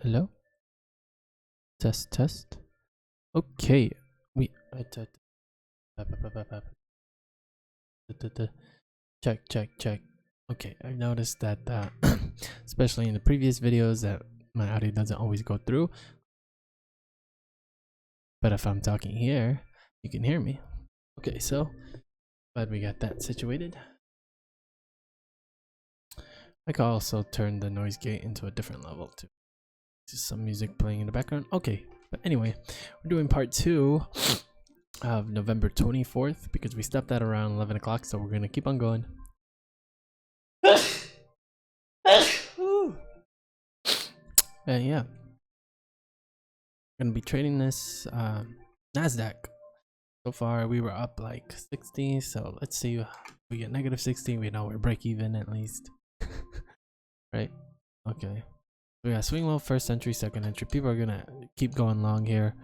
Hello? Test, test. Okay. We. Check, check, check. Okay, I've noticed that, especially in the previous videos, that my audio doesn't always go through. But if I'm talking here, you can hear me. Okay, so glad we got that situated. I can also turn the noise gate into a different level too. Just some music playing in the background. Okay, but anyway, we're doing part 2 of November 24th because we stopped at around 11 o'clock, so we're gonna keep on going. Yeah, gonna be trading this Nasdaq. So far we were up like 60, so let's see if we get negative 60. We know we're break even at least. Right? Okay, we got swing low, first entry, second entry. People are gonna keep going long here.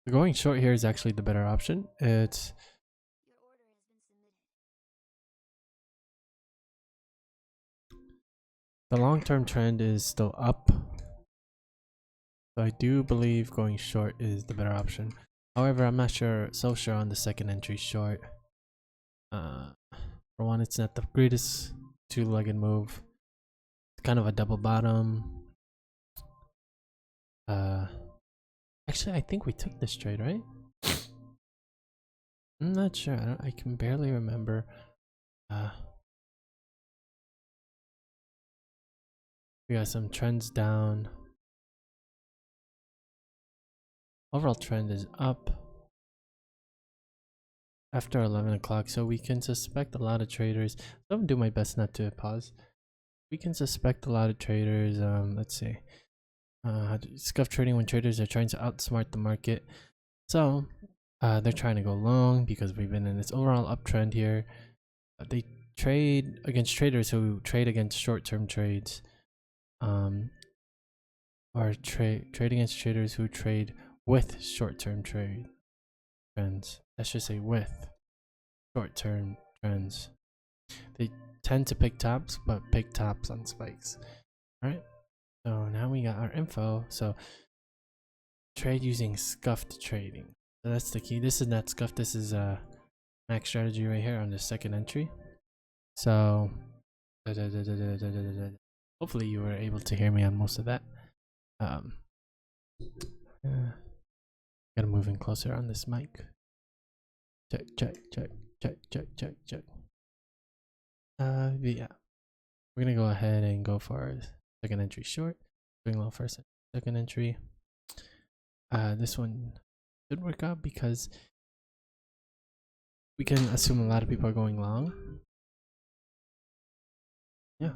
Going short here is actually the better option. It's the long-term trend is still up, so I do believe going short is the better option. However, I'm not so sure on the second entry short. For one, it's not the greatest two-legged move. It's kind of a double bottom. Actually, I think we took this trade, right? I'm not sure. I can barely remember. We got some trends down. Overall trend is up after 11 o'clock, so we can suspect a lot of traders. So I'm doing my best not to pause. We can suspect a lot of traders. Let's see. Scuff trading, when traders are trying to outsmart the market. So they're trying to go long because we've been in this overall uptrend here. They trade against traders who trade against short-term trades. Or trade against traders who trade with short-term trends. I should say with short-term trends. They tend to pick tops, but pick tops on spikes. All right. So now we got our info. So trade using scuffed trading. So that's the key. This is not scuffed. This is max strategy right here on the second entry. So hopefully you were able to hear me on most of that. Gotta move in closer on this mic. Check, check, check, check, check, check, check. Yeah. We're gonna go ahead and go for second entry short. Swing low first, second entry. This one should work out because we can assume a lot of people are going long. Yeah.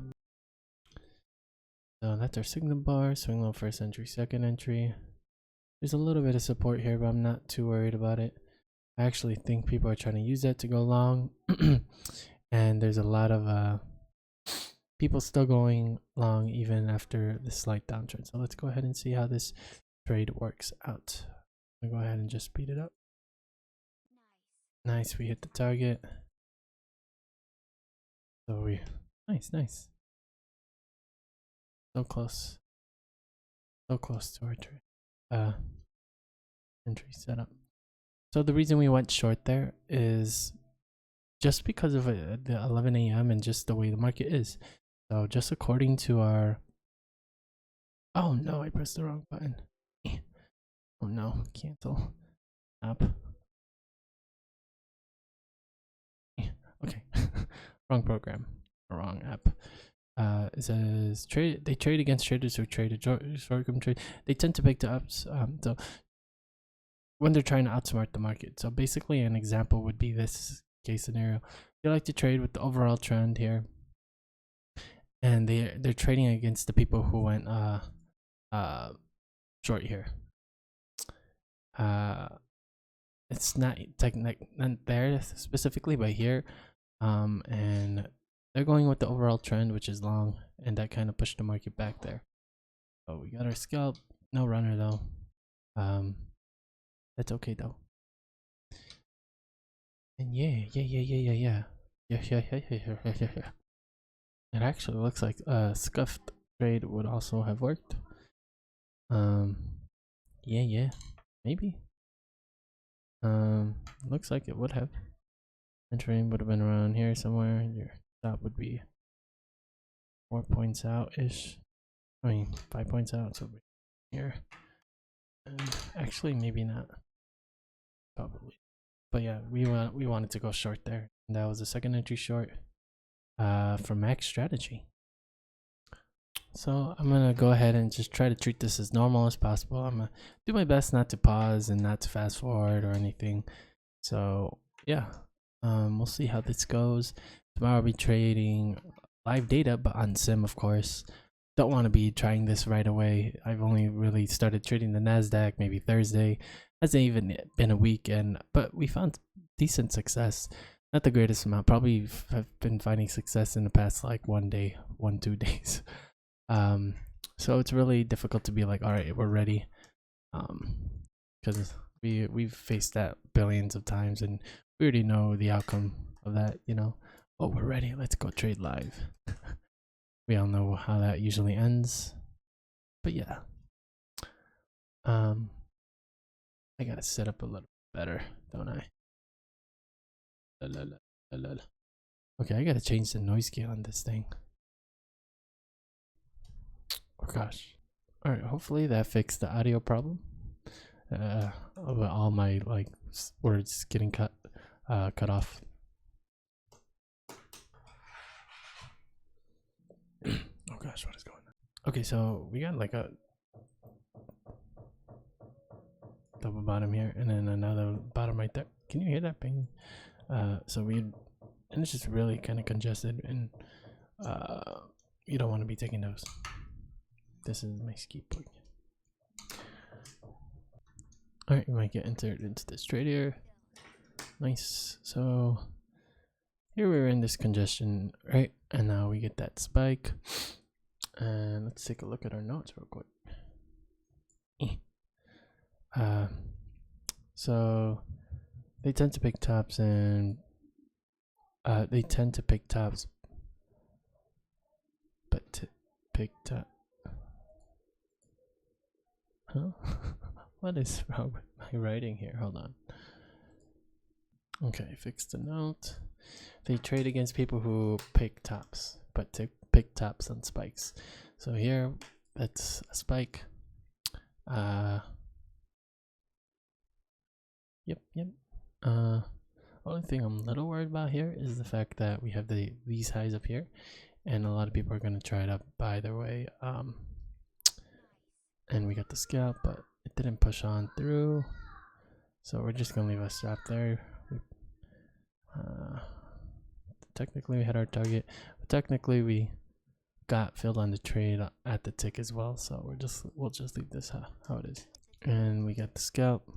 So that's our signal bar. Swing low first entry, second entry. There's a little bit of support here, but I'm not too worried about it. I actually think people are trying to use that to go long. And there's a lot of people still going long even after the slight downtrend. So let's go ahead and see how this trade works out. I'm gonna go ahead and just speed it up. Nice, we hit the target. So nice. So close to our trade. Entry setup. So the reason we went short there is just because of the 11 a.m. and just the way the market is. So just according to our... Oh no, I pressed the wrong button. Oh no, cancel app. Okay, wrong program, wrong app. It says they trade against traders who trade a short-term trade. They tend to pick the ups. So when they're trying to outsmart the market. So basically, an example would be this case scenario. They like to trade with the overall trend here, and they're trading against the people who went short here. It's not there specifically, but here, and they're going with the overall trend, which is long, and that kind of pushed the market back there. So we got our scalp, no runner though. That's okay though. And yeah. It actually looks like scuffed trade would also have worked. Yeah, maybe. Looks like it would have. Entering would have been around here somewhere. Your stop would be 4 points out ish. I mean, 5 points out, so here. And actually, maybe not. Probably. But yeah, we wanted to go short there. And that was the second entry short for max strategy. So I'm gonna go ahead and just try to treat this as normal as possible. I'm gonna do my best not to pause and not to fast forward or anything. So yeah, we'll see how this goes. Tomorrow I'll be trading live data, but on sim, of course. Don't want to be trying this right away. I've only really started trading the Nasdaq maybe Thursday. Hasn't even been a week, but we found decent success. Not the greatest amount. Probably have been finding success in the past like 1 day, 2 days. So it's really difficult to be like, all right, we're ready, because we've faced that billions of times and we already know the outcome of that, you know. Oh, we're ready, let's go trade live. We all know how that usually ends. But yeah, I gotta set up a little better, don't I? Okay, I gotta change the noise scale on this thing. Oh gosh. All right, hopefully that fixed the audio problem. All my like words getting cut off. Oh gosh, what is going on? Okay, so we got like a double bottom here and then another bottom right there. Can you hear that bang? And it's just really kind of congested, and you don't want to be taking those. This is my ski point. All right, we might get entered into this trade here. Nice. So here we're in this congestion, right? And now we get that spike. And let's take a look at our notes real quick. So they tend to pick tops, and but to pick top. Huh? What is wrong with my writing here? Hold on. Okay, fix the note. They trade against people who pick tops, but to pick tops on spikes. So here, that's a spike. Yep. Only thing I'm a little worried about here is the fact that we have these highs up here, and a lot of people are going to try to buy their way. And we got the scalp, but it didn't push on through, so we're just going to leave a stop there. Technically we had our target, but technically we got filled on the trade at the tick as well, so we'll just leave this how it is. And we got the scalp.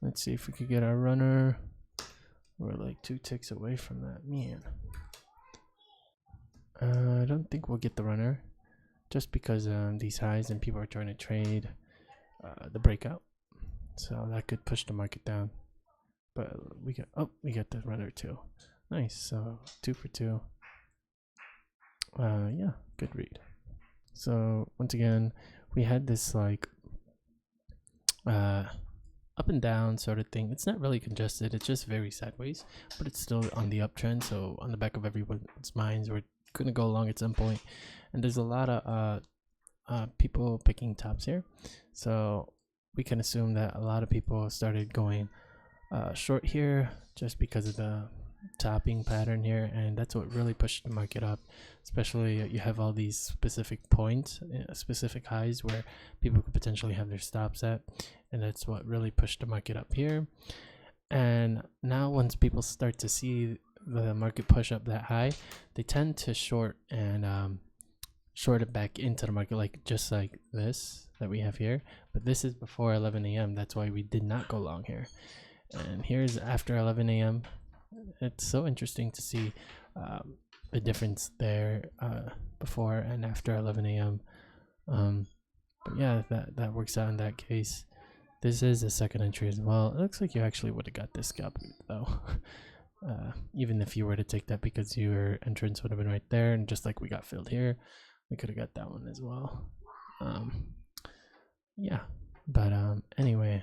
Let's see if we could get our runner. We're like 2 ticks away from that, man. I don't think we'll get the runner, just because these highs and people are trying to trade the breakout, so that could push the market down. But we got the runner too. Nice. So 2 for 2. Yeah, good read. So once again, we had this like up and down sort of thing. It's not really congested, it's just very sideways, but it's still on the uptrend. So on the back of everyone's minds, we're gonna go long at some point, and there's a lot of people picking tops here, so we can assume that a lot of people started going short here just because of the topping pattern here, and that's what really pushed the market up. Especially you have all these specific points, specific highs where people could potentially have their stops at, and that's what really pushed the market up here. And now once people start to see the market push up that high, they tend to short and short it back into the market, like just like this that we have here. But this is before 11 a.m. That's why we did not go long here. And here's after 11 a.m. It's so interesting to see the difference there before and after 11 a.m. But yeah, that works out in that case. This is a second entry as well. It looks like you actually would have got this scalp though. Even if you were to take that because your entrance would have been right there, and just like we got filled here, we could have got that one as well. Yeah, but anyway,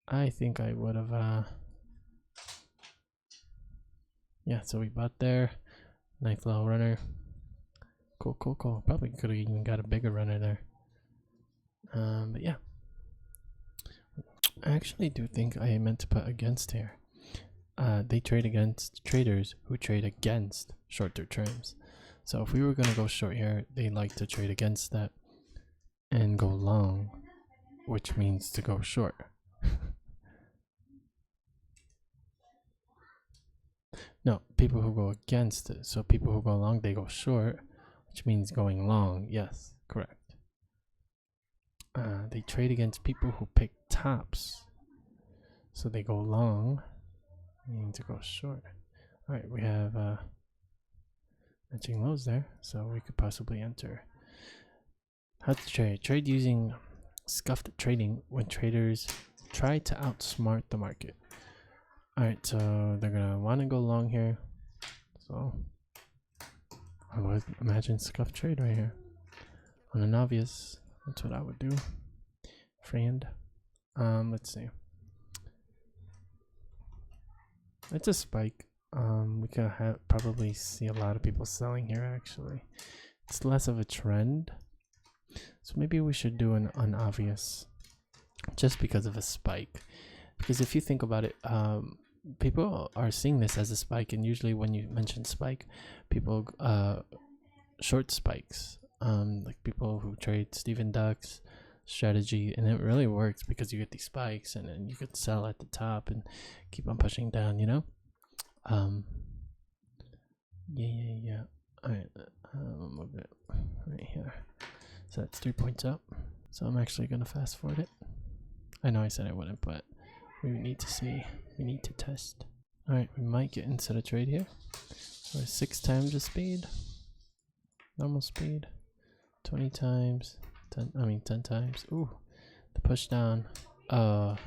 I think I would have yeah, so we bought there. Nice little runner. Cool. Probably could have even got a bigger runner there. But yeah, I actually do think I meant to put against here. They trade against traders who trade against shorter terms. So if we were going to go short here, they like to trade against that and go long, which means to go short. No, people who go against it. So people who go long, they go short, which means going long. Yes, correct. They trade against people who pick tops. So they go long, meaning to go short. All right, we have matching lows there, so we could possibly enter. How to trade? Trade using scuffed trading when traders try to outsmart the market. Alright, so they're gonna want to go long here. So I would imagine scuffed trade right here. On an obvious, that's what I would do. Friend. Let's see. It's a spike. We could probably see a lot of people selling here actually. It's less of a trend. So maybe we should do an unobvious just because of a spike. Because if you think about it, people are seeing this as a spike, and usually when you mention spike, people short spikes. Like people who trade Steven Duck's strategy, and it really works because you get these spikes and then you could sell at the top and keep on pushing down, you know? Yeah. Alright, we'll move it right here. So that's 3 points up. So I'm actually gonna fast forward it. I know I said I wouldn't, but we need to see. We need to test. Alright, we might get into the trade here. So 6 times the speed. Normal speed. 20 times. 10 times. Ooh. The push down. A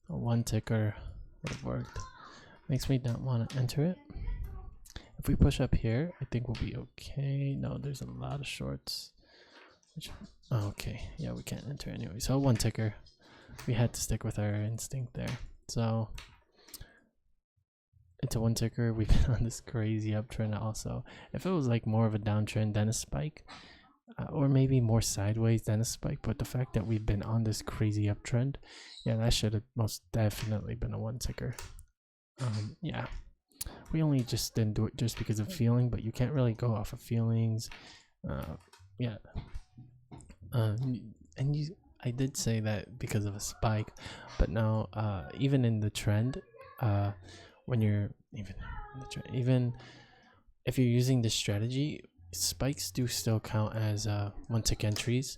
1 ticker would have worked. Makes me not want to enter it. If we push up here, I think we'll be okay. No, there's a lot of shorts. Okay, yeah, we can't enter anyway. So 1 ticker. We had to stick with our instinct there. So it's a 1 ticker. We've been on this crazy uptrend also. If it was like more of a downtrend than a spike, or maybe more sideways than a spike, but the fact that we've been on this crazy uptrend, yeah, that should have most definitely been a 1 ticker. Yeah, we only just didn't do it just because of feeling, but you can't really go off of feelings. Yeah. And I did say that because of a spike, but now even in the trend, when you're even if you're using this strategy, spikes do still count as 1 tick entries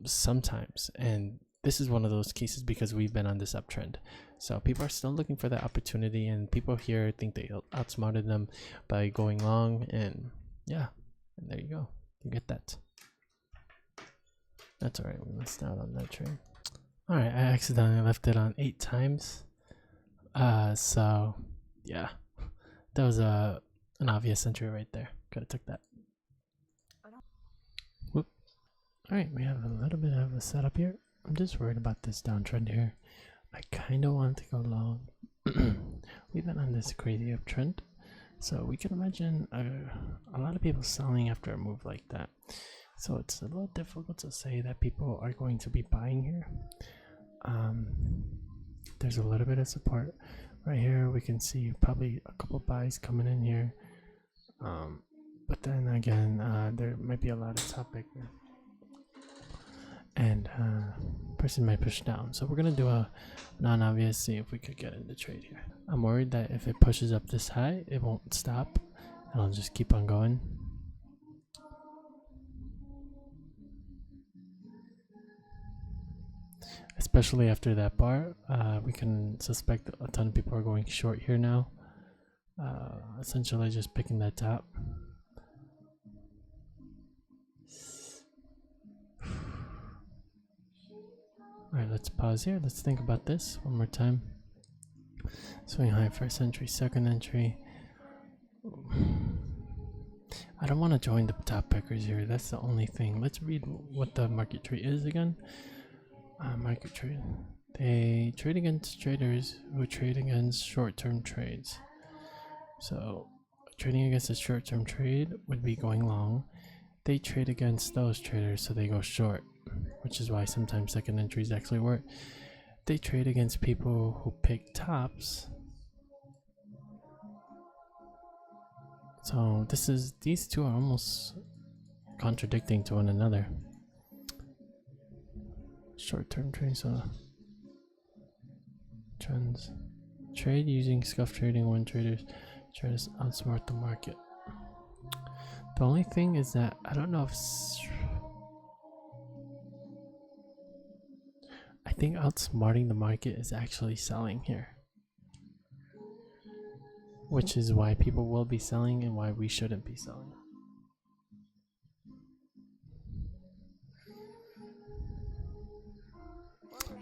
sometimes, and this is one of those cases because we've been on this uptrend. So people are still looking for that opportunity, and people here think they outsmarted them by going long, and yeah, and there you go, you get that. That's alright, we missed out on that trade. Alright, I accidentally left it on 8 times. So yeah, that was an obvious entry right there. Could have took that. Whoop. Alright, we have a little bit of a setup here. I'm just worried about this downtrend here. I kind of want to go long. We've been on this crazy uptrend, so we can imagine a lot of people selling after a move like that. So it's a little difficult to say that people are going to be buying here. There's a little bit of support right here. We can see probably a couple buys coming in here. But then again, there might be a lot of topic and person might push down. So we're gonna do a non-obvious, see if we could get in the trade here. I'm worried that if it pushes up this high, it won't stop. It'll just keep on going. Especially after that bar, we can suspect a ton of people are going short here now. Essentially just picking that top. Alright, let's pause here. Let's think about this one more time. Swing high, first entry, second entry. I don't want to join the top pickers here. That's the only thing. Let's read what the market trade is again. Market trade. They trade against traders who trade against short-term trades. So trading against a short-term trade would be going long. They trade against those traders, so they go short, which is why sometimes second entries actually work. They trade against people who pick tops. So these two are almost contradicting to one another. Short-term trades, so trends. Trade using scuff trading when traders try to outsmart the market. The only thing is that I don't know if I think outsmarting the market is actually selling here, which is why people will be selling and why we shouldn't be selling.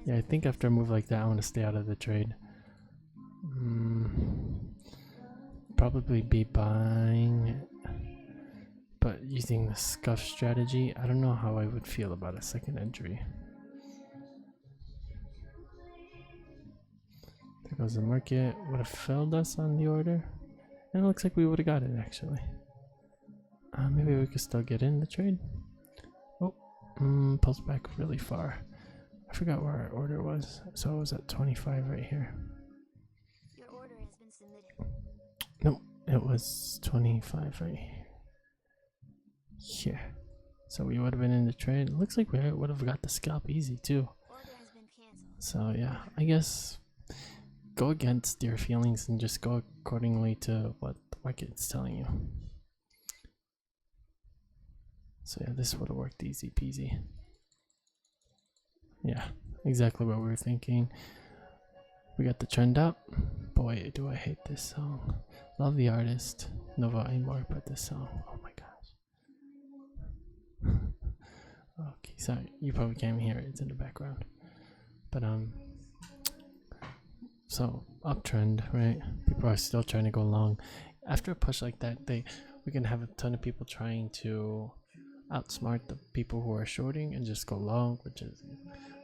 Yeah, I think after a move like that, I want to stay out of the trade. Probably be buying, but using the scuff strategy, I don't know how I would feel about a second entry. There goes the market. Would have failed us on the order, and it looks like we would have got it actually. Maybe we could still get in the trade. Oh, pulls back really far. I forgot where our order was, so it was at 25 right here. Your order has been submitted. Nope, it was 25 right here. So we would have been in the trade. It looks like we would have got the scalp easy too. Order has been canceled. So yeah, I guess go against your feelings and just go accordingly to what the market's telling you. So yeah, this would have worked easy peasy. Yeah, exactly what we were thinking. We got the trend up. Boy, do I hate this song. Love the artist, Nova Aimor, but this song, oh my gosh. Okay, sorry, you probably can't hear it, it's in the background. But so uptrend, right? People are still trying to go long. After a push like that, we can have a ton of people trying to outsmart the people who are shorting and just go long,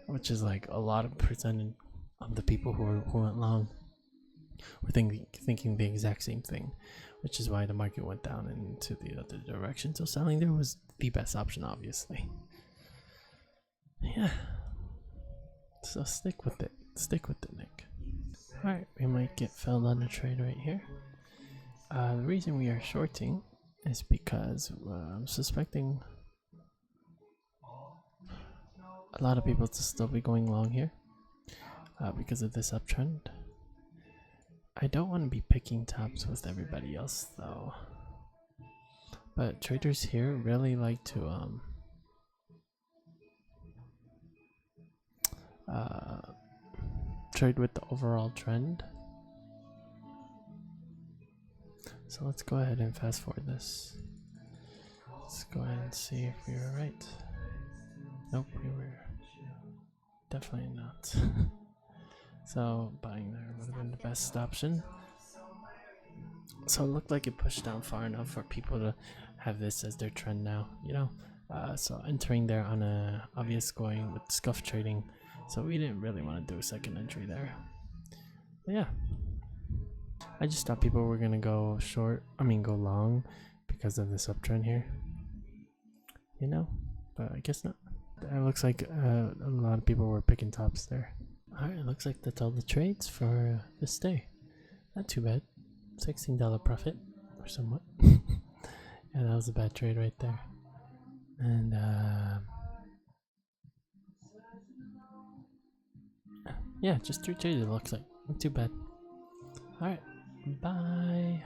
which is like a lot of percentage of the people who went long were thinking the exact same thing, which is why the market went down into the other direction. So selling there was the best option, obviously. Yeah. So stick with it. Stick with it, Nick. Alright, we might get filled on the trade right here. The reason we are shorting is because I'm suspecting a lot of people to still be going long here because of this uptrend. I don't want to be picking tops with everybody else though. But traders here really like to trade with the overall trend. So let's go ahead and fast forward this. Let's go ahead and see if we were right. Nope, we were definitely not. So buying there would have been the best option. So it looked like it pushed down far enough for people to have this as their trend now, you know. So entering there on a obvious going with scuff trading, so we didn't really want to do a second entry there. But yeah, I just thought people were gonna go go long because of this uptrend here, you know, but I guess not. It looks like a lot of people were picking tops there. Alright, it looks like that's all the trades for this day. Not too bad. $16 profit or somewhat. Yeah, that was a bad trade right there. And yeah, just 3 trades it looks like. Not too bad. Alright, bye.